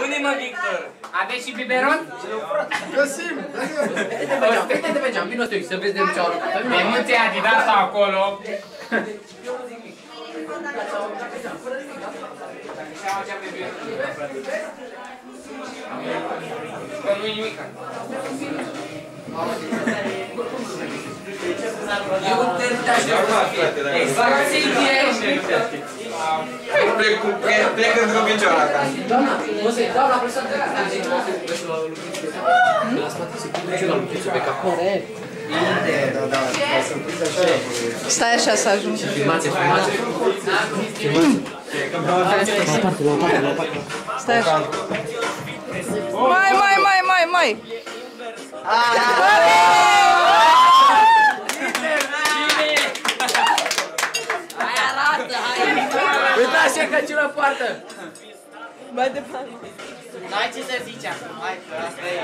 Spune-mă, Victor. Aveți și biberon? Găsim! Uite-te pe geam, vino stoi, să vezi de ce au aruncat. Menuțe Adidas acolo. Că nu-i nimic. Eu te aștept. Exact, Plec într-o picioară acasă. Doamna, o să-i dau la președinte. La spate se pune și la lucruță pe cap. Corect. Stai așa să ajungi. Filmație. Stai așa. Mai. Hai, arată, hai! Uitați ce căciu la poartă! Mai departe. N-ai ce să zici acum, hai că asta e.